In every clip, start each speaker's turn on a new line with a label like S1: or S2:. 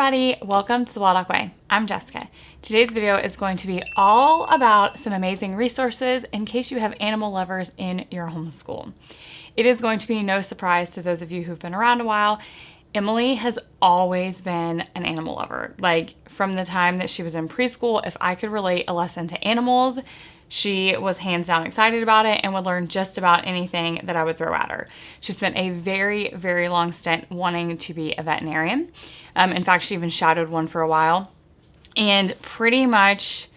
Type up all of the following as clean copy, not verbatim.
S1: everybody, welcome to the Wild Way. I'm Jessica. Today's video is going to be all about some amazing resources in case you have animal lovers in your homeschool. It is going to be no surprise to those of you who've been around a while. Emily has always been an animal lover. Like from the time that she was in preschool, if I could relate a lesson to animals, she was hands down excited about it and would learn just about anything that I would throw at her. She spent a very, very long stint wanting to be a veterinarian. In fact, she even shadowed one for a while. And pretty much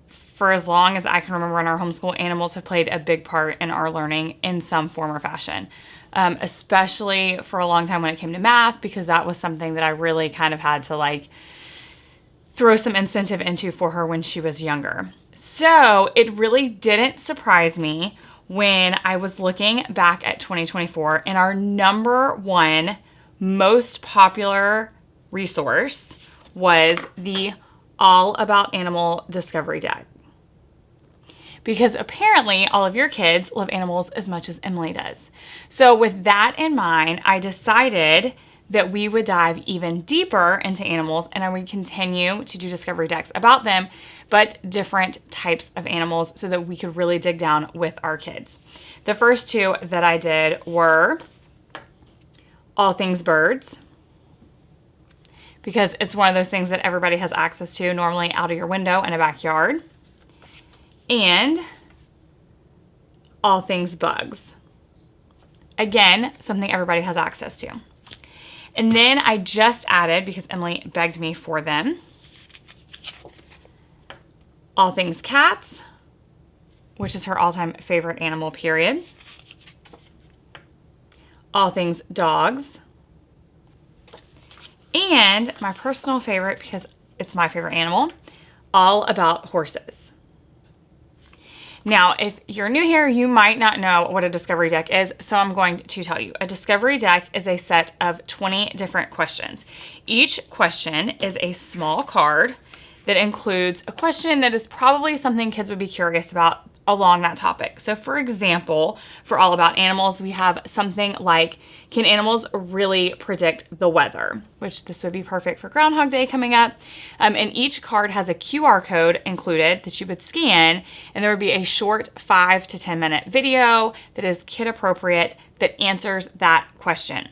S1: for as long as I can remember in our homeschool, animals have played a big part in our learning in some form or fashion. Especially for a long time when it came to math, because that was something that I really kind of had to throw some incentive into for her when she was younger. So it really didn't surprise me when I was looking back at 2024 and our number one most popular resource was the All About Animal Discovery Deck. Because apparently all of your kids love animals as much as Emily does. So with that in mind, I decided that we would dive even deeper into animals and I would continue to do discovery decks about them, but different types of animals so that we could really dig down with our kids. The first two that I did were all things birds, because it's one of those things that everybody has access to, normally out of your window in a backyard, and all things bugs. Again, something everybody has access to. And then I just added, because Emily begged me for them, all things cats, which is her all-time favorite animal, period. All things dogs. And my personal favorite, because it's my favorite animal, all about horses. Now, if you're new here, you might not know what a discovery deck is, so I'm going to tell you. A discovery deck is a set of 20 different questions. Each question is a small card that includes a question that is probably something kids would be curious about along that topic. So for example, for All About Animals, we have something like, can animals really predict the weather? Which this would be perfect for Groundhog Day coming up. And each card has a QR code included that you would scan, and there would be a short 5 to 10 minute video that is kid appropriate that answers that question.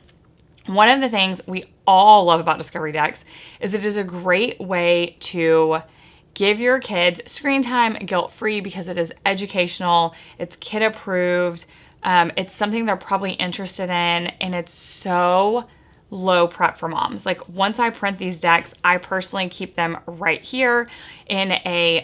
S1: One of the things we all love about Discovery Decks is it is a great way to give your kids screen time guilt-free because it is educational, it's kid-approved, it's something they're probably interested in, and it's so low prep for moms. Like once I print these decks, I personally keep them right here in a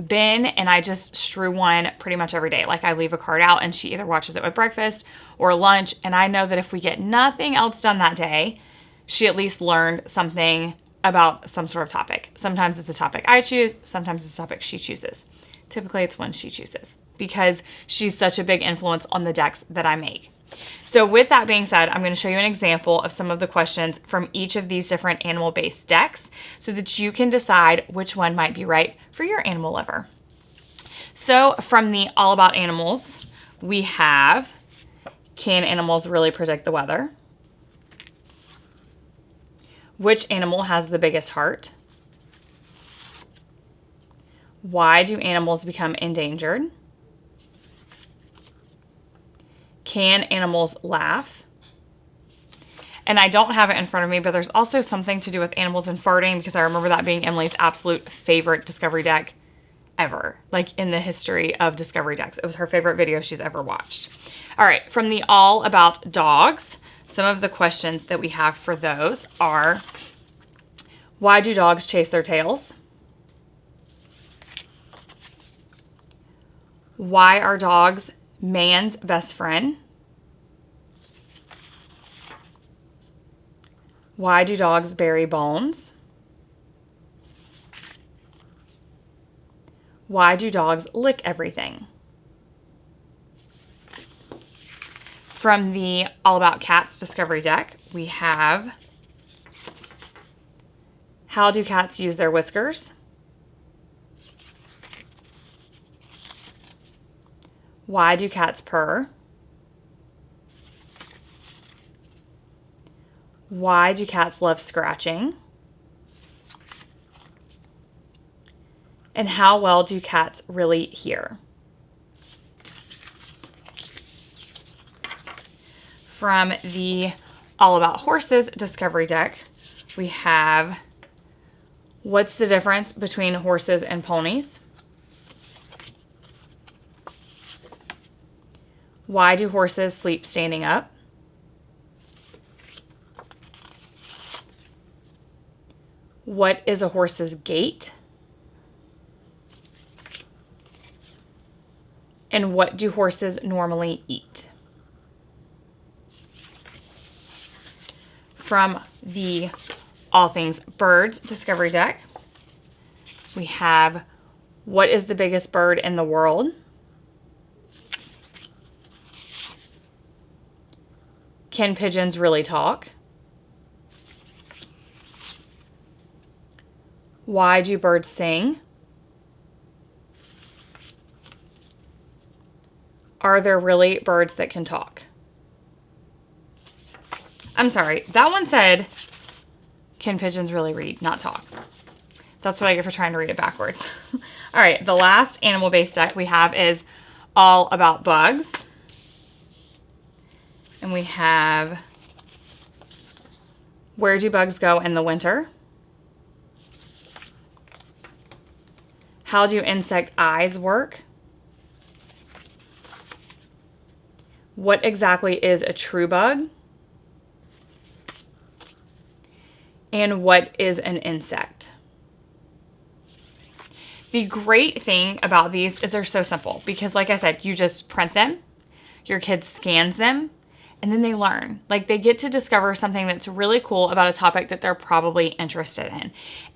S1: bin, and I just strew one pretty much every day. Like I leave a card out and she either watches it with breakfast or lunch, and I know that if we get nothing else done that day, she at least learned something about some sort of topic. Sometimes it's a topic I choose, sometimes it's a topic she chooses. Typically it's one she chooses because she's such a big influence on the decks that I make. So with that being said, I'm going to show you an example of some of the questions from each of these different animal-based decks so that you can decide which one might be right for your animal lover. So from the All About Animals, we have, can animals really predict the weather? Which animal has the biggest heart? Why do animals become endangered? Can animals laugh? And I don't have it in front of me, but there's also something to do with animals and farting, because I remember that being Emily's absolute favorite discovery deck ever, like in the history of discovery decks. It was her favorite video she's ever watched. All right, from the All About Dogs, some of the questions that we have for those are, why do dogs chase their tails? Why are dogs man's best friend? Why do dogs bury bones? Why do dogs lick everything? From the All About Cats Discovery Deck, we have, how do cats use their whiskers? Why do cats purr? Why do cats love scratching? And how well do cats really hear? From the All About Horses discovery deck, we have, what's the difference between horses and ponies? Why do horses sleep standing up? What is a horse's gait? And what do horses normally eat? From the All Things Birds discovery deck, we have, what is the biggest bird in the world? Can pigeons really talk? Why do birds sing? Are there really birds that can talk? I'm sorry, that one said, can pigeons really read, not talk? That's what I get for trying to read it backwards. All right, the last animal-based deck we have is All About Bugs. And we have, where do bugs go in the winter? How do insect eyes work? What exactly is a true bug? And what is an insect? The great thing about these is they're so simple because, like I said, you just print them, your kid scans them, and then they learn. Like, they get to discover something that's really cool about a topic that they're probably interested in.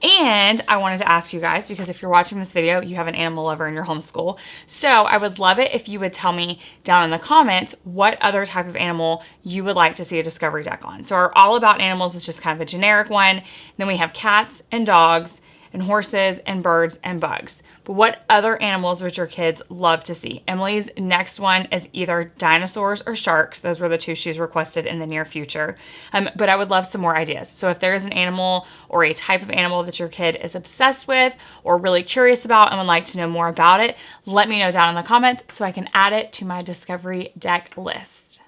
S1: And I wanted to ask you guys, because if you're watching this video, you have an animal lover in your homeschool. So I would love it if you would tell me down in the comments what other type of animal you would like to see a discovery deck on. So our All About Animals is just kind of a generic one. Then we have cats and dogs and horses and birds and bugs. But what other animals would your kids love to see? Emily's next one is either dinosaurs or sharks. Those were the two she's requested in the near future. But I would love some more ideas. So if there's an animal or a type of animal that your kid is obsessed with or really curious about and would like to know more about it, let me know down in the comments so I can add it to my discovery deck list.